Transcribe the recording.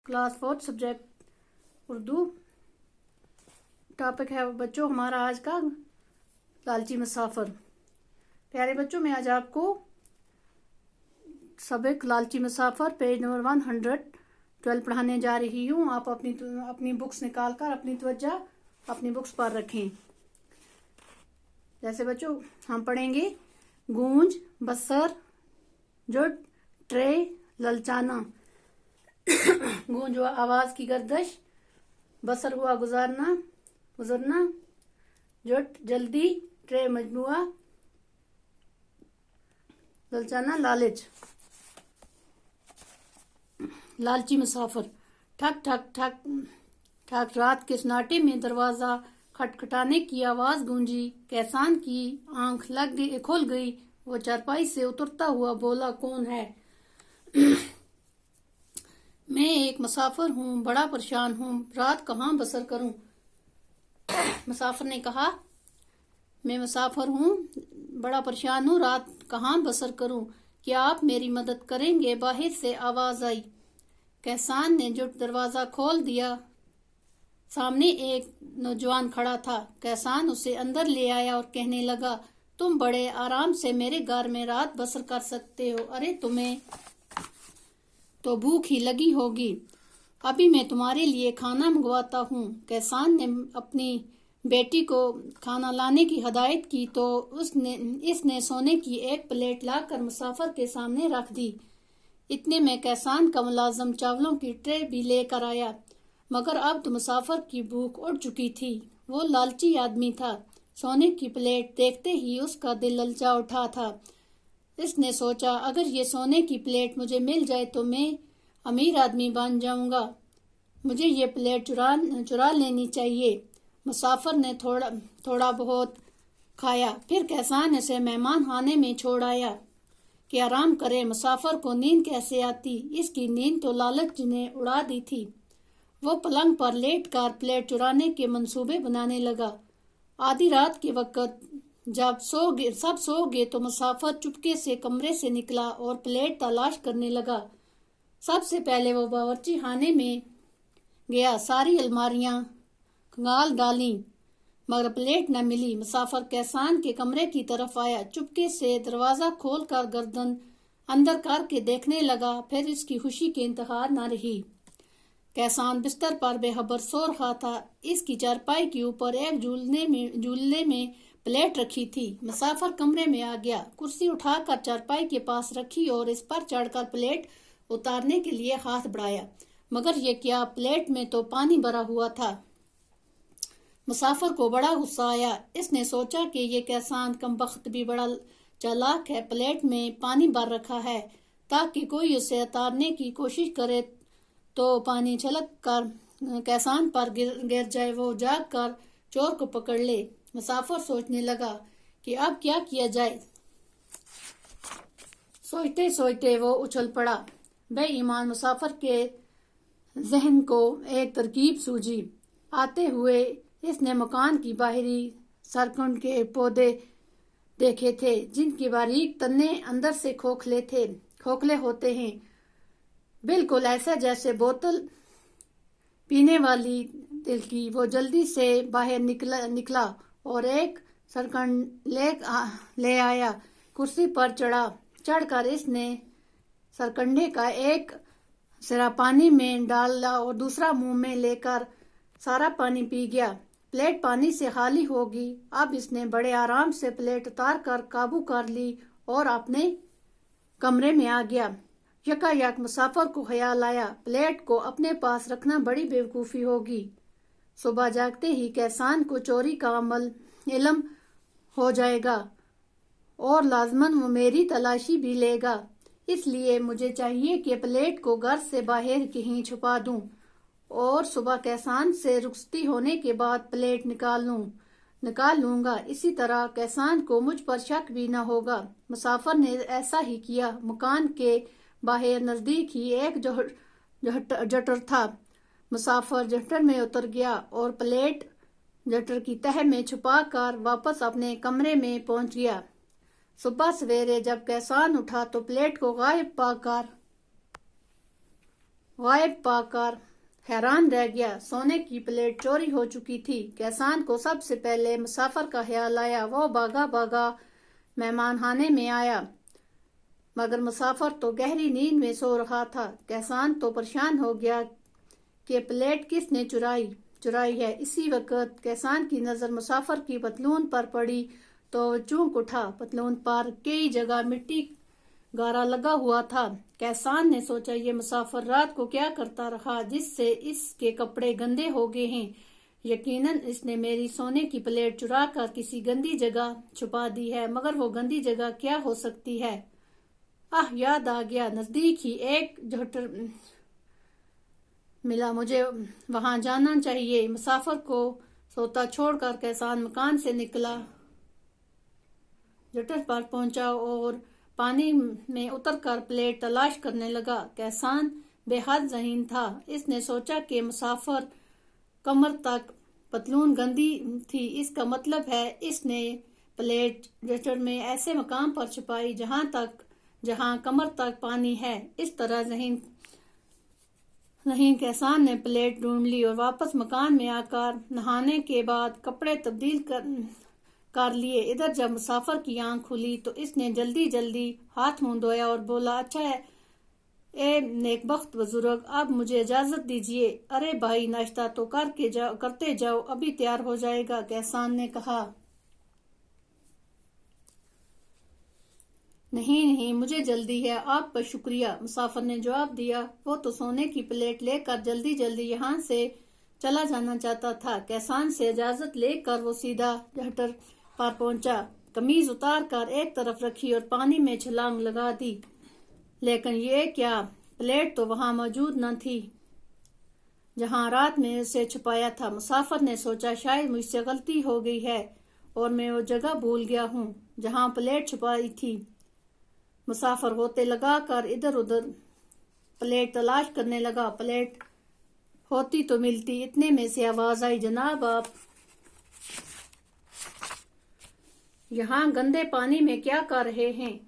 Class 4 subject Urdu. Topic है बच्चों हमारा आज का लालची मुसाफिर। प्यारे बच्चों, मैं आज आपको सबक लालची मुसाफिर पेज नंबर 112 पढ़ाने जा रही हूँ। आप अपनी बुक्स निकाल कर अपनी तवज्जो अपनी बुक्स पर रखें। जैसे बच्चों हम पढ़ेंगे गूंज, बसर, जुट, ट्रे, ललचाना। गूंज हुआ आवाज की गर्दिश, बसर हुआ गुजरना, जुट जल्दी, ट्रे मजमुआ, ललचाना लालच। लालची मुसाफिर। ठक ठक ठक ठक रात के सन्नाटे में दरवाजा खटखटाने की आवाज गूंजी। कैसान की आंख खुल गई। वो चारपाई से उतरता हुआ बोला, कौन है? मैं एक मुसाफिर हूँ, बड़ा परेशान हूँ, रात कहाँ बसर करूँ? मुसाफिर ने कहा, मैं मुसाफिर हूँ, बड़ा परेशान हूँ, रात कहाँ बसर करूँ? क्या आप मेरी मदद करेंगे? बाहर से आवाज आई। कैसान ने जो दरवाजा खोल दिया, सामने एक नौजवान खड़ा था। कैसान उसे अंदर ले आया और कहने लगा, तुम बड़े आराम से मेरे घर में रात बसर कर सकते हो। अरे तुम्हें तो भूख ही लगी होगी। अभी मैं तुम्हारे लिए खाना मंगवाता हूँ। कैसान ने अपनी बेटी को खाना लाने की हिदायत की तो इसने सोने की एक प्लेट लाकर मुसाफिर के सामने रख दी। इतने में कैसान का मुलाजिम चावलों की ट्रे भी लेकर आया, मगर अब तो मुसाफिर की भूख उड़ चुकी थी। वो लालची आदमी था। सोने की प्लेट देखते ही उसका दिल ललचा उठा था। इसने सोचा, अगर ये सोने की प्लेट मुझे मिल जाए तो मैं अमीर आदमी बन जाऊंगा। मुझे ये प्लेट चुरा लेनी चाहिए। मुसाफिर ने थोड़ा बहुत खाया। फिर कैसान उसे मेहमान खाने में छोड़ आया कि आराम करे। मुसाफिर को नींद कैसे आती? इसकी नींद तो लालच ने उड़ा दी थी। वो पलंग पर लेट कर प्लेट चुराने के मंसूबे बनाने लगा। आधी रात के वक्त जब सब सो गए तो मुसाफिर चुपके से कमरे से निकला और प्लेट तलाश करने लगा। सबसे पहले वो बावर्ची खाने में गया। सारी अलमारियां खंगाल डाली, मगर प्लेट न मिली। मुसाफिर कैसान के कमरे की तरफ आया। चुपके से दरवाजा खोलकर गर्दन अंदर करके देखने लगा। फिर इसकी खुशी की इंतहा न रही। कैसान बिस्तर पर बेखबर सो रहा था। इसकी चारपाई के ऊपर एक झूलने में प्लेट रखी थी। मुसाफिर कमरे में आ गया, कुर्सी उठाकर चारपाई के पास रखी और इस पर चढ़कर प्लेट उतारने के लिए हाथ बढ़ाया, मगर ये क्या, प्लेट में तो पानी भरा हुआ था। मुसाफिर को बड़ा गुस्सा आया। इसने सोचा कि ये कैसान कमबख्त भी बड़ा चालाक है। प्लेट में पानी भर रखा है ताकि कोई उसे उतारने की कोशिश करे तो पानी छलक कर कैसान पर गिर जाए, वो जाग कर चोर को पकड़ ले। मुसाफिर सोचने लगा कि अब क्या किया जाए। सोचते सोचते वो उछल पड़ा। बेईमान मुसाफिर के जहन को एक तरकीब सूझी। आते हुए इसने मकान की बाहरी सरकंड के पौधे देखे थे, जिनके बारीक तने अंदर से खोखले होते हैं, बिल्कुल ऐसा जैसे बोतल पीने वाली दिल की। वो जल्दी से बाहर निकला और एक सरकंड ले आया। कुर्सी पर चढ़कर इसने सरकंडे का एक सिरा पानी में डाला और दूसरा मुंह में लेकर सारा पानी पी गया। प्लेट पानी से खाली होगी। अब इसने बड़े आराम से प्लेट उतार कर काबू कर ली और अपने कमरे में आ गया। यकायक मुसाफिर को ख्याल आया, प्लेट को अपने पास रखना बड़ी बेवकूफ़ी होगी। सुबह जागते ही कैसान को चोरी का इल्म हो जाएगा और लाजमन वो मेरी तलाशी भी लेगा। इसलिए मुझे चाहिए कि प्लेट को घर से बाहर कहीं छुपा दूं और सुबह कैसान से रुखसती होने के बाद प्लेट निकाल लूंगा। इसी तरह कैसान को मुझ पर शक भी न होगा। मुसाफिर ने ऐसा ही किया। मकान के बाहर नजदीक ही एक जटर था। मुसाफिर जटर में उतर गया और प्लेट जटर की तह में छुपा कर वापस अपने कमरे में पहुंच गया। सुबह सवेरे जब कैसान उठा तो प्लेट को गायब पाकर غائب पाकर हैरान रह गया। सोने की प्लेट चोरी हो चुकी थी। कैसान को सबसे पहले मुसाफिर का ख्याल आया। वो भागा भागा मेहमानखाने में आया, मगर मुसाफिर तो गहरी नींद में सो रहा था। कैसान तो परेशान हो गया कि प्लेट किसने चुराई है। इसी वक्त कैसान की नजर मुसाफिर की पतलून पर पड़ी तो वो चौंक उठा। पतलून पर कई जगह मिट्टी गारा लगा हुआ था। कैसान ने सोचा, ये मुसाफिर रात को क्या करता रहा जिससे इसके कपड़े गंदे हो गए हैं। यकीनन इसने मेरी सोने की प्लेट चुरा कर किसी गंदी जगह छुपा दी है, मगर वो गंदी जगह क्या हो सकती है। याद आ गया, नजदीक ही एक झोटर मिला, मुझे वहां जाना चाहिए। मुसाफिर को सोता छोड़कर कैसान मकान से निकला, झोटर पर पहुंचा और पानी में उतरकर प्लेट तलाश करने लगा। कैसान बेहद ज़हीन था। इसने सोचा कि मुसाफिर कमर तक पतलून गंदी थी, इसका मतलब है इसने प्लेट जटर में ऐसे मकाम पर छुपाई जहां कमर तक पानी है। इस तरह ज़हीन कैसान ने प्लेट ढूंढ ली और वापस मकान में आकर नहाने के बाद कपड़े तब्दील कर लिए। इधर जब मुसाफिर की आंख खुली तो इसने जल्दी जल्दी हाथ मुंह धोया और बोला, अच्छा है ए नेकबख्त बुजुर्ग, अब मुझे इजाजत दीजिए। अरे भाई, नाश्ता तो करते जाओ, अभी तैयार हो जाएगा, कैसान ने कहा। नहीं, मुझे जल्दी है, आपका शुक्रिया, मुसाफिर ने जवाब दिया। वो तो सोने की प्लेट लेकर जल्दी जल्दी यहाँ से चला जाना चाहता था। कैसान से इजाजत लेकर वो सीधा झटर पर पहुंचा, कमीज उतार कर एक तरफ रखी और पानी में छलांग लगा दी। लेकिन ये क्या, प्लेट तो वहां मौजूद न थी जहां रात में उसे छुपाया था। मुसाफिर ने सोचा, शायद मुझसे गलती हो गई है और मैं वो जगह भूल गया हूँ जहां प्लेट छुपाई थी। मुसाफिर होते लगा कर इधर उधर प्लेट तलाश करने लगा। प्लेट होती तो मिलती। इतने में से आवाज आई, जनाब आप यहाँ गंदे पानी में क्या कर रहे हैं।